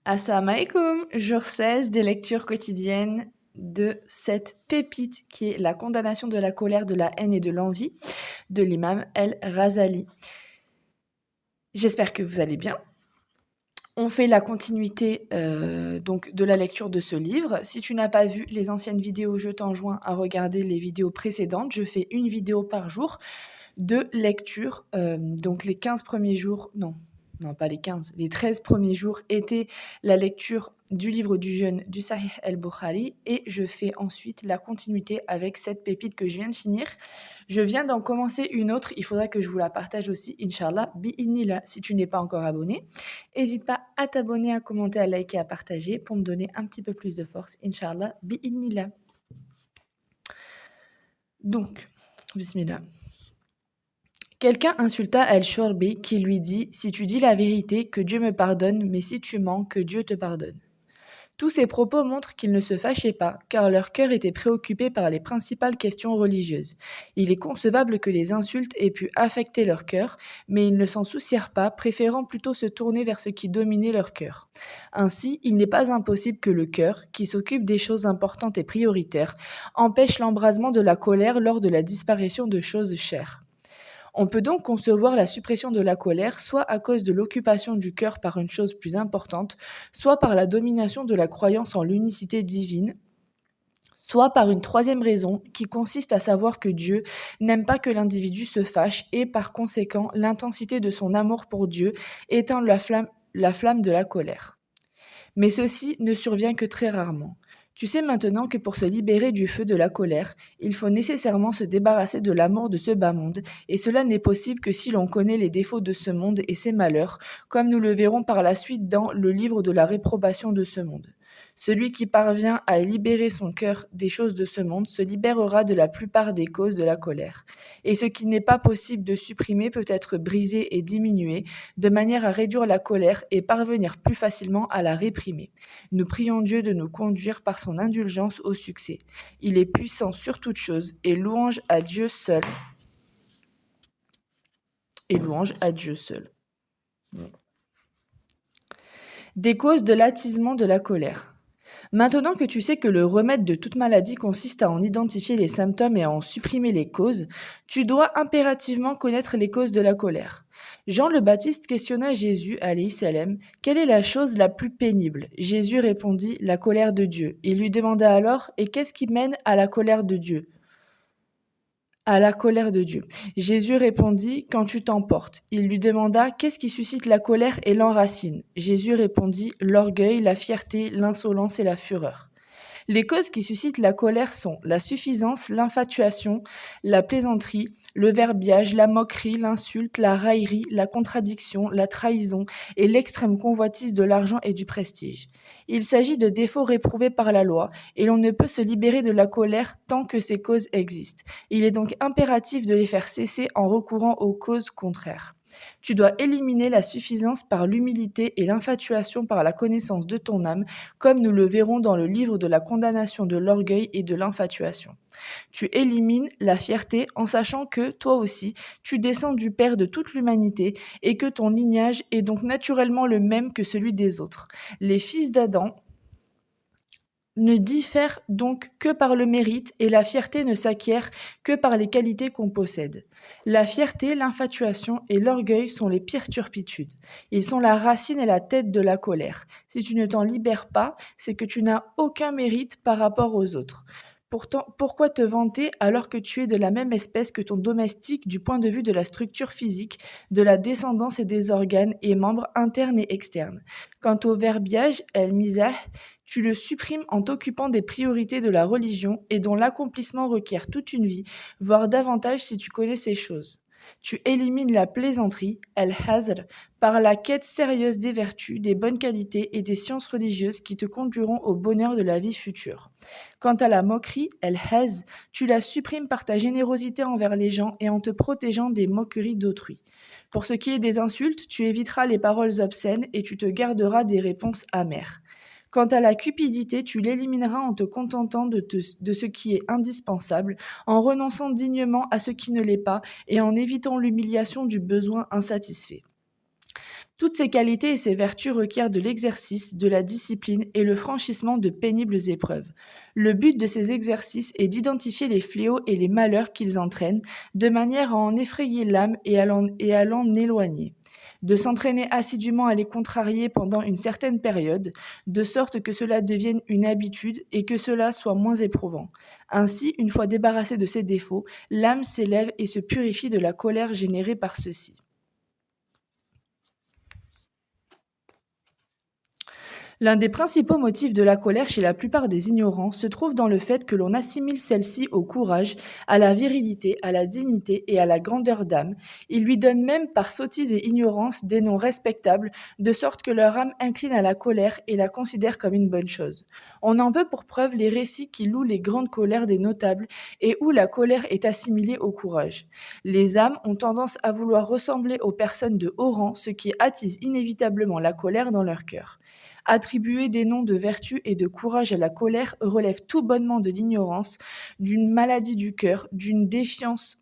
Assalamu alaikum, jour 16 des lectures quotidiennes de cette pépite qui est La condamnation de la colère, de la haine et de l'envie de l'imam El-Razali. J'espère que vous allez bien. On fait la continuité donc de la lecture de ce livre. Si tu n'as pas vu les anciennes vidéos, je t'enjoins à regarder les vidéos précédentes. Je fais une vidéo par jour de lecture. Donc les 15 premiers jours, non pas les 15, les 13 premiers jours étaient la lecture du livre du jeûne du Sahih el-Bukhari et je fais ensuite la continuité avec cette pépite que je viens de finir. Je viens d'en commencer une autre, il faudra que je vous la partage aussi, Inch'Allah, bi'idnillah. Si tu n'es pas encore abonné, n'hésite pas à t'abonner, à commenter, à liker, à partager pour me donner un petit peu plus de force, Inch'Allah, bi'idnillah. Donc, bismillah. Quelqu'un insulta El-Shorbi qui lui dit « Si tu dis la vérité, que Dieu me pardonne, mais si tu mens, que Dieu te pardonne. » Tous ces propos montrent qu'ils ne se fâchaient pas, car leur cœur était préoccupé par les principales questions religieuses. Il est concevable que les insultes aient pu affecter leur cœur, mais ils ne s'en soucièrent pas, préférant plutôt se tourner vers ce qui dominait leur cœur. Ainsi, il n'est pas impossible que le cœur, qui s'occupe des choses importantes et prioritaires, empêche l'embrasement de la colère lors de la disparition de choses chères. On peut donc concevoir la suppression de la colère soit à cause de l'occupation du cœur par une chose plus importante, soit par la domination de la croyance en l'unicité divine, soit par une troisième raison qui consiste à savoir que Dieu n'aime pas que l'individu se fâche et par conséquent l'intensité de son amour pour Dieu éteint la flamme de la colère. Mais ceci ne survient que très rarement. Tu sais maintenant que pour se libérer du feu de la colère, il faut nécessairement se débarrasser de l'amour de ce bas monde, et cela n'est possible que si l'on connaît les défauts de ce monde et ses malheurs, comme nous le verrons par la suite dans le livre de la réprobation de ce monde. Celui qui parvient à libérer son cœur des choses de ce monde se libérera de la plupart des causes de la colère. Et ce qui n'est pas possible de supprimer peut être brisé et diminué, de manière à réduire la colère et parvenir plus facilement à la réprimer. Nous prions Dieu de nous conduire par son indulgence au succès. Il est puissant sur toute chose et louange à Dieu seul. Des causes de l'attisement de la colère. Maintenant que tu sais que le remède de toute maladie consiste à en identifier les symptômes et à en supprimer les causes, tu dois impérativement connaître les causes de la colère. Jean le Baptiste questionna Jésus, alayhi salam, « Quelle est la chose la plus pénible ?» Jésus répondit, « La colère de Dieu. » Il lui demanda alors, « Et qu'est-ce qui mène à la colère de Dieu ?» À la colère de Dieu. Jésus répondit, « Quand tu t'emportes. » Il lui demanda, « Qu'est-ce qui suscite la colère et l'enracine ?» Jésus répondit, « L'orgueil, la fierté, l'insolence et la fureur. » Les causes qui suscitent la colère sont la suffisance, l'infatuation, la plaisanterie, le verbiage, la moquerie, l'insulte, la raillerie, la contradiction, la trahison et l'extrême convoitise de l'argent et du prestige. Il s'agit de défauts réprouvés par la loi et l'on ne peut se libérer de la colère tant que ces causes existent. Il est donc impératif de les faire cesser en recourant aux causes contraires. Tu dois éliminer la suffisance par l'humilité et l'infatuation par la connaissance de ton âme, comme nous le verrons dans le livre de la condamnation de l'orgueil et de l'infatuation. Tu élimines la fierté en sachant que, toi aussi, tu descends du Père de toute l'humanité et que ton lignage est donc naturellement le même que celui des autres. Les fils d'Adam ne diffère donc que par le mérite et la fierté ne s'acquiert que par les qualités qu'on possède. La fierté, l'infatuation et l'orgueil sont les pires turpitudes. Ils sont la racine et la tête de la colère. Si tu ne t'en libères pas, c'est que tu n'as aucun mérite par rapport aux autres. Pourtant, pourquoi te vanter alors que tu es de la même espèce que ton domestique du point de vue de la structure physique, de la descendance et des organes et membres internes et externes? Quant au verbiage, el-mizah, tu le supprimes en t'occupant des priorités de la religion et dont l'accomplissement requiert toute une vie, voire davantage si tu connais ces choses. Tu élimines la plaisanterie, el-hazr, par la quête sérieuse des vertus, des bonnes qualités et des sciences religieuses qui te conduiront au bonheur de la vie future. Quant à la moquerie, el-haz, tu la supprimes par ta générosité envers les gens et en te protégeant des moqueries d'autrui. Pour ce qui est des insultes, tu éviteras les paroles obscènes et tu te garderas des réponses amères. Quant à la cupidité, tu l'élimineras en te contentant de ce qui est indispensable, en renonçant dignement à ce qui ne l'est pas et en évitant l'humiliation du besoin insatisfait. Toutes ces qualités et ces vertus requièrent de l'exercice, de la discipline et le franchissement de pénibles épreuves. Le but de ces exercices est d'identifier les fléaux et les malheurs qu'ils entraînent, de manière à en effrayer l'âme et à l'en éloigner. De s'entraîner assidûment à les contrarier pendant une certaine période, de sorte que cela devienne une habitude et que cela soit moins éprouvant. Ainsi, une fois débarrassée de ces défauts, l'âme s'élève et se purifie de la colère générée par ceux-ci. L'un des principaux motifs de la colère chez la plupart des ignorants se trouve dans le fait que l'on assimile celle-ci au courage, à la virilité, à la dignité et à la grandeur d'âme. Ils lui donnent même par sottise et ignorance des noms respectables, de sorte que leur âme incline à la colère et la considère comme une bonne chose. On en veut pour preuve les récits qui louent les grandes colères des notables et où la colère est assimilée au courage. Les âmes ont tendance à vouloir ressembler aux personnes de haut rang, ce qui attise inévitablement la colère dans leur cœur. Attribuer des noms de vertu et de courage à la colère relève tout bonnement de l'ignorance, d'une maladie du cœur, d'une déficience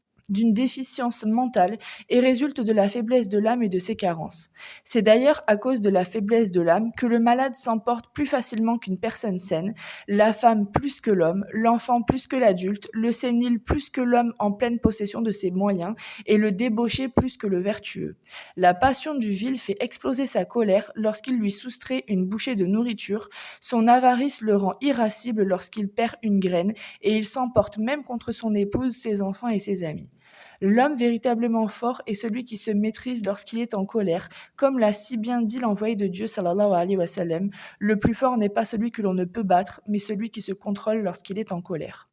mentale et résulte de la faiblesse de l'âme et de ses carences. C'est d'ailleurs à cause de la faiblesse de l'âme que le malade s'emporte plus facilement qu'une personne saine, la femme plus que l'homme, l'enfant plus que l'adulte, le sénile plus que l'homme en pleine possession de ses moyens et le débauché plus que le vertueux. La passion du vil fait exploser sa colère lorsqu'il lui soustrait une bouchée de nourriture, son avarice le rend irascible lorsqu'il perd une graine et il s'emporte même contre son épouse, ses enfants et ses amis. L'homme véritablement fort est celui qui se maîtrise lorsqu'il est en colère, comme l'a si bien dit l'envoyé de Dieu sallallahu alayhi wa sallam, le plus fort n'est pas celui que l'on ne peut battre, mais celui qui se contrôle lorsqu'il est en colère.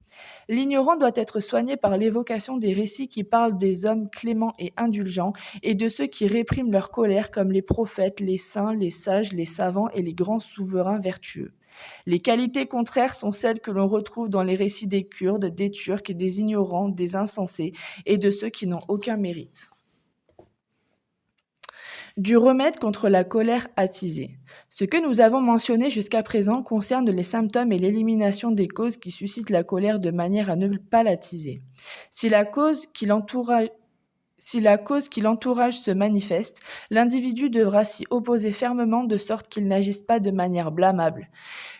L'ignorant doit être soigné par l'évocation des récits qui parlent des hommes cléments et indulgents et de ceux qui répriment leur colère comme les prophètes, les saints, les sages, les savants et les grands souverains vertueux. Les qualités contraires sont celles que l'on retrouve dans les récits des Kurdes, des Turcs, des ignorants, des insensés et de ceux qui n'ont aucun mérite. Du remède contre la colère attisée. Ce que nous avons mentionné jusqu'à présent concerne les symptômes et l'élimination des causes qui suscitent la colère de manière à ne pas l'attiser. Si la cause qui l'entourage se manifeste, l'individu devra s'y opposer fermement de sorte qu'il n'agisse pas de manière blâmable.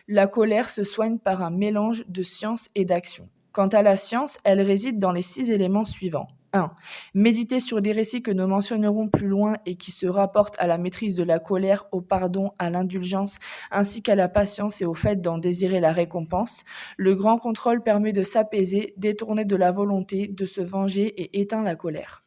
La colère se soigne par un mélange de science et d'action. Quant à la science, elle réside dans les 6 éléments suivants. 1. Méditer sur les récits que nous mentionnerons plus loin et qui se rapportent à la maîtrise de la colère, au pardon, à l'indulgence, ainsi qu'à la patience et au fait d'en désirer la récompense. Le grand contrôle permet de s'apaiser, détourner de la volonté, de se venger et éteint la colère.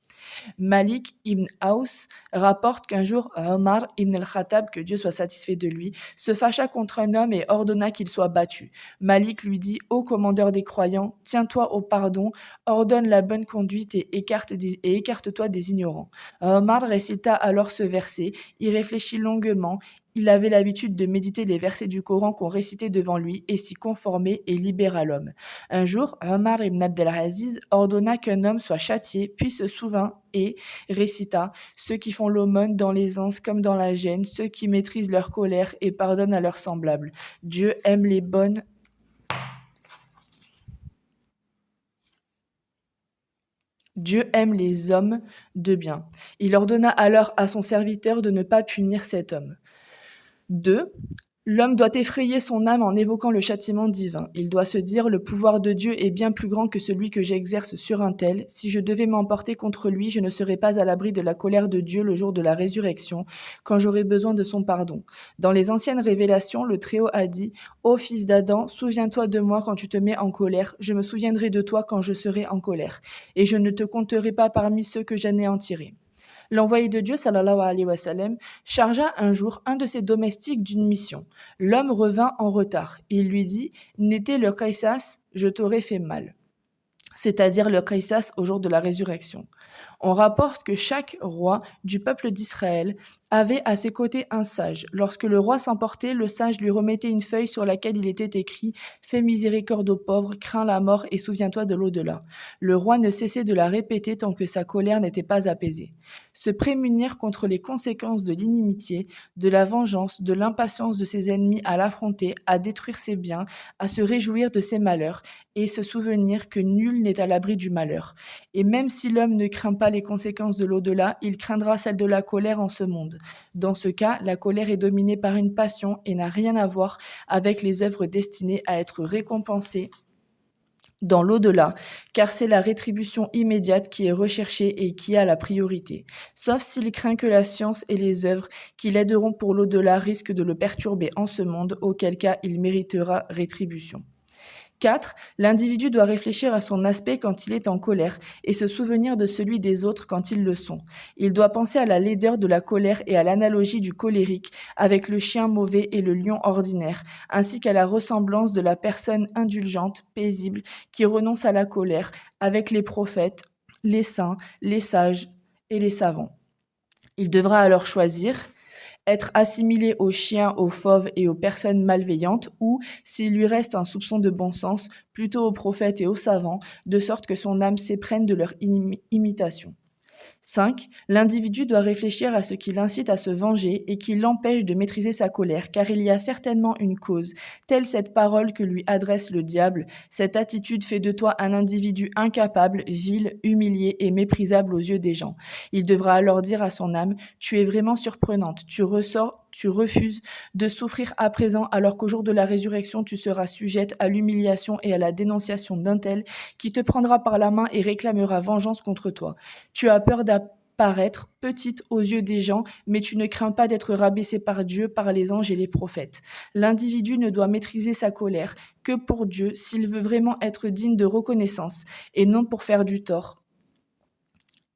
Malik ibn Aus rapporte qu'un jour, Omar ibn al-Khattab, que Dieu soit satisfait de lui, se fâcha contre un homme et ordonna qu'il soit battu. Malik lui dit: Ô commandeur des croyants, tiens-toi au pardon, ordonne la bonne conduite et écarte-toi des ignorants. Omar récita alors ce verset, y réfléchit longuement. Il avait l'habitude de méditer les versets du Coran qu'on récitait devant lui et s'y conformer et libéra l'homme. Un jour, Omar ibn Abdelaziz ordonna qu'un homme soit châtié, puis se souvint et récita: Ceux qui font l'aumône dans l'aisance comme dans la gêne, ceux qui maîtrisent leur colère et pardonnent à leurs semblables. Dieu aime les bonnes. Dieu aime les hommes de bien. Il ordonna alors à son serviteur de ne pas punir cet homme. 2. L'homme doit effrayer son âme en évoquant le châtiment divin. Il doit se dire: le pouvoir de Dieu est bien plus grand que celui que j'exerce sur un tel. Si je devais m'emporter contre lui, je ne serais pas à l'abri de la colère de Dieu le jour de la résurrection, quand j'aurai besoin de son pardon. Dans les anciennes révélations, le Très-Haut a dit: Ô fils d'Adam, souviens-toi de moi quand tu te mets en colère, je me souviendrai de toi quand je serai en colère, et je ne te compterai pas parmi ceux que j'anéantirai. L'envoyé de Dieu, sallallahu alayhi wa sallam, chargea un jour un de ses domestiques d'une mission. L'homme revint en retard. Il lui dit: N'était le Qaysas, je t'aurais fait mal. C'est-à-dire le Qaysas au jour de la résurrection. On rapporte que chaque roi du peuple d'Israël avait à ses côtés un sage. Lorsque le roi s'emportait, le sage lui remettait une feuille sur laquelle il était écrit: Fais miséricorde aux pauvres, crains la mort et souviens-toi de l'au-delà. Le roi ne cessait de la répéter tant que sa colère n'était pas apaisée. Se prémunir contre les conséquences de l'inimitié, de la vengeance, de l'impatience de ses ennemis à l'affronter, à détruire ses biens, à se réjouir de ses malheurs, et se souvenir que nul n'est à l'abri du malheur. Et même si l'homme ne craint pas pas les conséquences de l'au-delà, il craindra celles de la colère en ce monde. Dans ce cas, la colère est dominée par une passion et n'a rien à voir avec les œuvres destinées à être récompensées dans l'au-delà, car c'est la rétribution immédiate qui est recherchée et qui a la priorité. Sauf s'il craint que la science et les œuvres qui l'aideront pour l'au-delà risquent de le perturber en ce monde, auquel cas il méritera rétribution. 4. L'individu doit réfléchir à son aspect quand il est en colère et se souvenir de celui des autres quand ils le sont. Il doit penser à la laideur de la colère et à l'analogie du colérique avec le chien mauvais et le lion ordinaire, ainsi qu'à la ressemblance de la personne indulgente, paisible, qui renonce à la colère avec les prophètes, les saints, les sages et les savants. Il devra alors choisir être assimilé aux chiens, aux fauves et aux personnes malveillantes, ou, s'il lui reste un soupçon de bon sens, plutôt aux prophètes et aux savants, de sorte que son âme s'éprenne de leur imitation. 5. L'individu doit réfléchir à ce qui l'incite à se venger et qui l'empêche de maîtriser sa colère, car il y a certainement une cause, telle cette parole que lui adresse le diable. Cette attitude fait de toi un individu incapable, vil, humilié et méprisable aux yeux des gens. Il devra alors dire à son âme, « Tu es vraiment surprenante, tu refuses de souffrir à présent alors qu'au jour de la résurrection tu seras sujette à l'humiliation et à la dénonciation d'un tel qui te prendra par la main et réclamera vengeance contre toi. Tu as peur d'apparaître petite aux yeux des gens, mais tu ne crains pas d'être rabaissée par Dieu, par les anges et les prophètes. L'individu ne doit maîtriser sa colère que pour Dieu s'il veut vraiment être digne de reconnaissance et non pour faire du tort.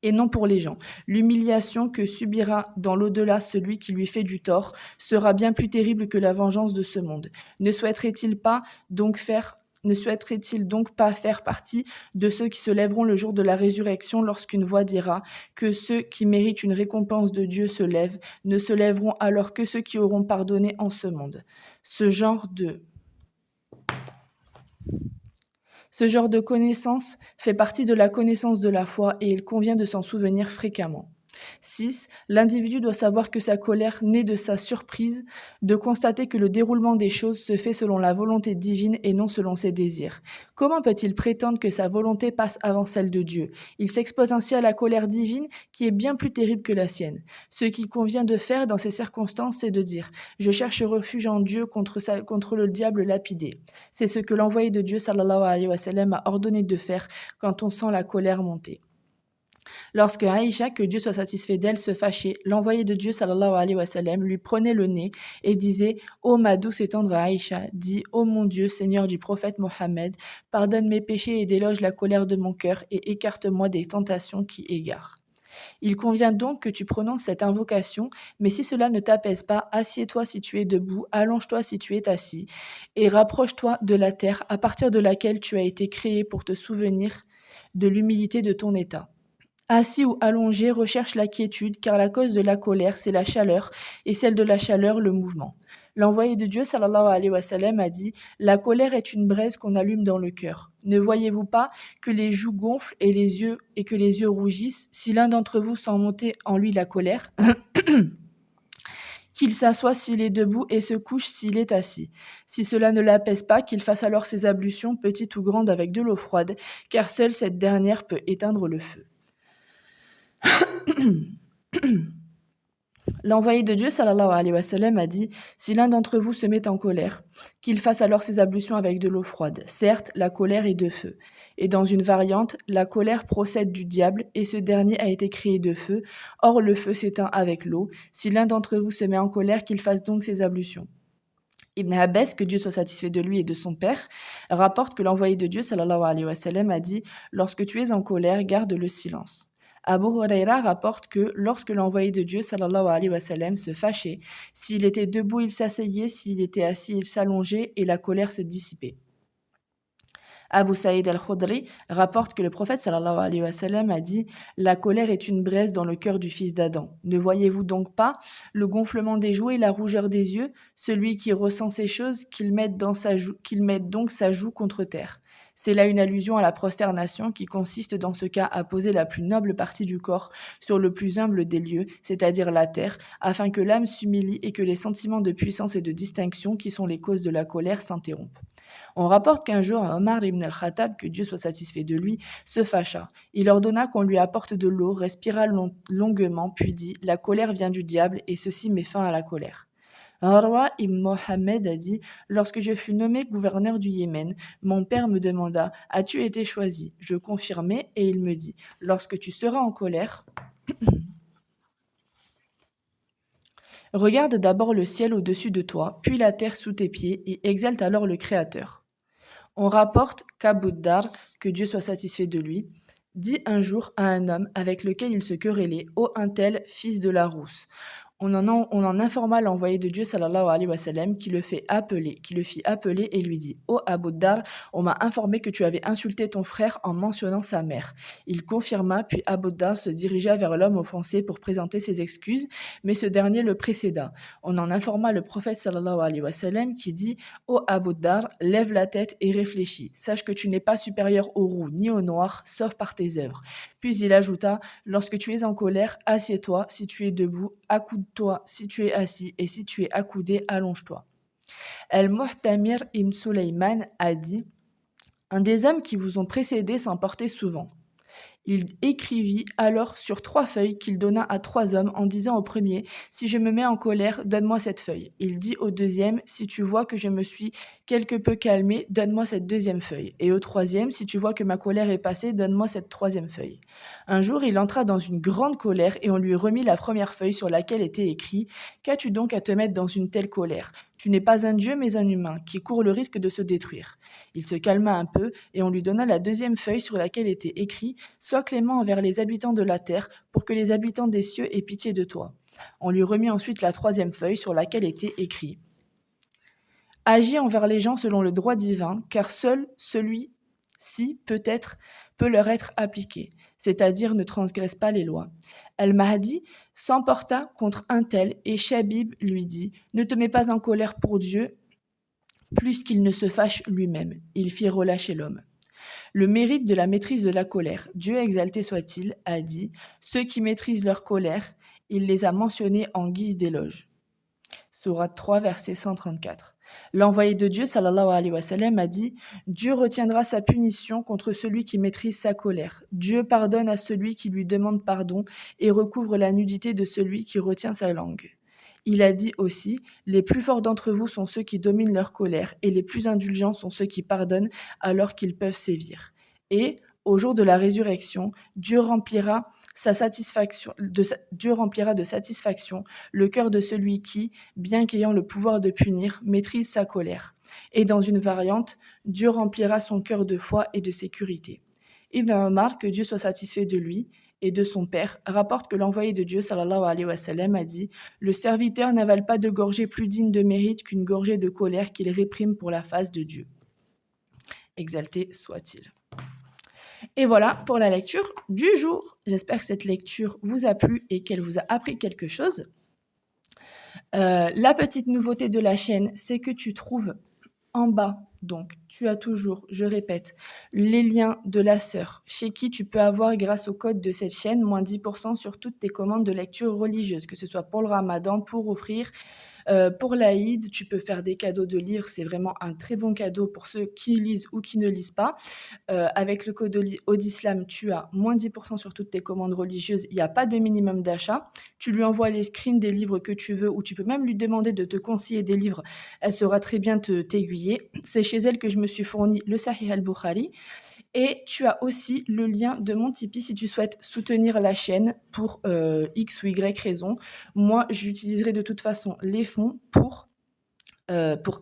Et non pour les gens. L'humiliation que subira dans l'au-delà celui qui lui fait du tort sera bien plus terrible que la vengeance de ce monde. Ne souhaiterait-il donc pas faire partie de ceux qui se lèveront le jour de la résurrection lorsqu'une voix dira que ceux qui méritent une récompense de Dieu se lèvent, ne se lèveront alors que ceux qui auront pardonné en ce monde. Ce genre de connaissance fait partie de la connaissance de la foi et il convient de s'en souvenir fréquemment. 6. L'individu doit savoir que sa colère naît de sa surprise de constater que le déroulement des choses se fait selon la volonté divine et non selon ses désirs. Comment peut-il prétendre que sa volonté passe avant celle de Dieu ? Il s'expose ainsi à la colère divine qui est bien plus terrible que la sienne. Ce qu'il convient de faire dans ces circonstances, c'est de dire « Je cherche refuge en Dieu contre le diable lapidé ». C'est ce que l'envoyé de Dieu sallallahu alayhi wa sallam a ordonné de faire quand on sent la colère monter. Lorsque Aïcha, que Dieu soit satisfait d'elle, se fâchait, l'envoyé de Dieu sallallahu alayhi wa sallam lui prenait le nez et disait « Ô ma douce et tendre Aïcha, dis « Ô mon Dieu, Seigneur du prophète Mohammed, pardonne mes péchés et déloge la colère de mon cœur et écarte-moi des tentations qui égarent. » Il convient donc que tu prononces cette invocation, mais si cela ne t'apaise pas, assieds-toi si tu es debout, allonge-toi si tu es assis, et rapproche-toi de la terre à partir de laquelle tu as été créé pour te souvenir de l'humilité de ton état. Assis ou allongé, recherche la quiétude, car la cause de la colère, c'est la chaleur, et celle de la chaleur, le mouvement. L'envoyé de Dieu, sallallahu alayhi wa sallam, a dit « La colère est une braise qu'on allume dans le cœur. Ne voyez-vous pas que les joues gonflent et que les yeux rougissent, si l'un d'entre vous sent monter en lui la colère qu'il s'assoie s'il est debout et se couche s'il est assis. Si cela ne l'apaise pas, qu'il fasse alors ses ablutions, petites ou grandes, avec de l'eau froide, car seule cette dernière peut éteindre le feu. » L'envoyé de Dieu, sallallahu alayhi wa sallam, a dit « Si l'un d'entre vous se met en colère, qu'il fasse alors ses ablutions avec de l'eau froide. Certes, la colère est de feu. » Et dans une variante, la colère procède du diable, et ce dernier a été créé de feu. Or, le feu s'éteint avec l'eau. Si l'un d'entre vous se met en colère, qu'il fasse donc ses ablutions. Ibn Abbas, que Dieu soit satisfait de lui et de son père, rapporte que l'envoyé de Dieu, sallallahu alayhi wa sallam, a dit « Lorsque tu es en colère, garde le silence. » Abu Huraira rapporte que lorsque l'envoyé de Dieu, sallallahu alayhi wa sallam, se fâchait, s'il était debout, il s'asseyait, s'il était assis, il s'allongeait et la colère se dissipait. Abu Saïd al-Khudri rapporte que le prophète sallallahu alayhi wa sallam a dit « La colère est une braise dans le cœur du fils d'Adam. Ne voyez-vous donc pas le gonflement des joues et la rougeur des yeux? Celui qui ressent ces choses, qu'il mette donc sa joue contre terre. C'est là une allusion à la prosternation qui consiste dans ce cas à poser la plus noble partie du corps sur le plus humble des lieux, c'est-à-dire la terre, afin que l'âme s'humilie et que les sentiments de puissance et de distinction qui sont les causes de la colère s'interrompent. On rapporte qu'un jour, Omar ibn al-Khattab, que Dieu soit satisfait de lui, se fâcha. Il ordonna qu'on lui apporte de l'eau, respira longuement, puis dit « La colère vient du diable et ceci met fin à la colère ». Arwa ibn Mohammed a dit « Lorsque je fus nommé gouverneur du Yémen, mon père me demanda « As-tu été choisi ?» Je confirmai et il me dit « Lorsque tu seras en colère, regarde d'abord le ciel au-dessus de toi, puis la terre sous tes pieds et exalte alors le Créateur. » On rapporte qu'Abu Dar, que Dieu soit satisfait de lui, dit un jour à un homme avec lequel il se querellait, ô un tel, fils de la rousse. On en informa l'envoyé de Dieu sallallahu alayhi wa sallam qui le fit appeler et lui dit Ô Abu Dar, on m'a informé que tu avais insulté ton frère en mentionnant sa mère. Il confirma, puis Abu Dar se dirigea vers l'homme offensé pour présenter ses excuses, mais ce dernier le précéda. On en informa le prophète sallallahu alayhi wa sallam qui dit Ô Abu Dar, lève la tête et réfléchis. Sache que tu n'es pas supérieur au roux ni au noir, sauf par tes œuvres. Puis il ajouta Lorsque tu es en colère, assieds-toi. Si tu es debout, accoude-toi. Si tu es assis et si tu es accoudé, allonge-toi. El-Muhtamir ibn Suleyman a dit Un des hommes qui vous ont précédés s'emportait souvent. Il écrivit alors sur 3 feuilles qu'il donna à 3 hommes en disant au premier « Si je me mets en colère, donne-moi cette feuille ». Il dit au deuxième « Si tu vois que je me suis quelque peu calmé, donne-moi cette deuxième feuille ». Et au troisième « Si tu vois que ma colère est passée, donne-moi cette troisième feuille ». Un jour, il entra dans une grande colère et on lui remit la première feuille sur laquelle était écrit « Qu'as-tu donc à te mettre dans une telle colère ? Tu n'es pas un dieu mais un humain qui court le risque de se détruire ». Il se calma un peu et on lui donna la deuxième feuille sur laquelle était écrit « Sois clément envers les habitants de la terre pour que les habitants des cieux aient pitié de toi. » On lui remit ensuite la troisième feuille sur laquelle était écrit « Agis envers les gens selon le droit divin, car seul celui-ci peut leur être appliqué, c'est-à-dire ne transgresse pas les lois. » Al-Mahdi s'emporta contre un tel et Shabib lui dit « Ne te mets pas en colère pour Dieu, plus qu'il ne se fâche lui-même. » Il fit relâcher l'homme. Le mérite de la maîtrise de la colère, Dieu exalté soit-il, a dit « Ceux qui maîtrisent leur colère, il les a mentionnés en guise d'éloge. » Sourate 3, verset 134. L'envoyé de Dieu, sallallahu alayhi wa sallam, a dit « Dieu retiendra sa punition contre celui qui maîtrise sa colère. Dieu pardonne à celui qui lui demande pardon et recouvre la nudité de celui qui retient sa langue. » Il a dit aussi « Les plus forts d'entre vous sont ceux qui dominent leur colère, et les plus indulgents sont ceux qui pardonnent alors qu'ils peuvent sévir. » Et, au jour de la résurrection, Dieu remplira de satisfaction le cœur de celui qui, bien qu'ayant le pouvoir de punir, maîtrise sa colère. Et dans une variante, Dieu remplira son cœur de foi et de sécurité. Ibn Omar, que Dieu soit satisfait de lui, et de son père, rapporte que l'envoyé de Dieu sallallahu alayhi wa sallam a dit « Le serviteur n'avale pas de gorgée plus digne de mérite qu'une gorgée de colère qu'il réprime pour la face de Dieu. » Exalté soit-il. Et voilà pour la lecture du jour. J'espère que cette lecture vous a plu et qu'elle vous a appris quelque chose. La petite nouveauté de la chaîne, c'est que tu trouves en bas, donc, tu as toujours, je répète, les liens de la sœur, chez qui tu peux avoir, grâce au code de cette chaîne, moins 10% sur toutes tes commandes de lecture religieuse, que ce soit pour le ramadan, pour offrir, pour l'Aïd, tu peux faire des cadeaux de livres, c'est vraiment un très bon cadeau pour ceux qui lisent ou qui ne lisent pas. Avec le code Audislam, tu as moins 10% sur toutes tes commandes religieuses, il n'y a pas de minimum d'achat. Tu lui envoies les screens des livres que tu veux ou tu peux même lui demander de te conseiller des livres, elle saura très bien t'aiguiller. C'est chez elle que je me suis fourni le Sahih al-Bukhari. Et tu as aussi le lien de mon Tipeee si tu souhaites soutenir la chaîne pour X ou Y raison. Moi, j'utiliserai de toute façon les fonds pour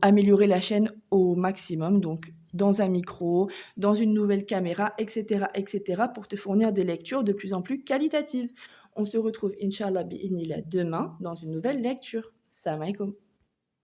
améliorer la chaîne au maximum. Donc, dans un micro, dans une nouvelle caméra, etc., etc., pour te fournir des lectures de plus en plus qualitatives. On se retrouve, Inch'Allah, bi'idhnillah, demain dans une nouvelle lecture. Salam alaikum.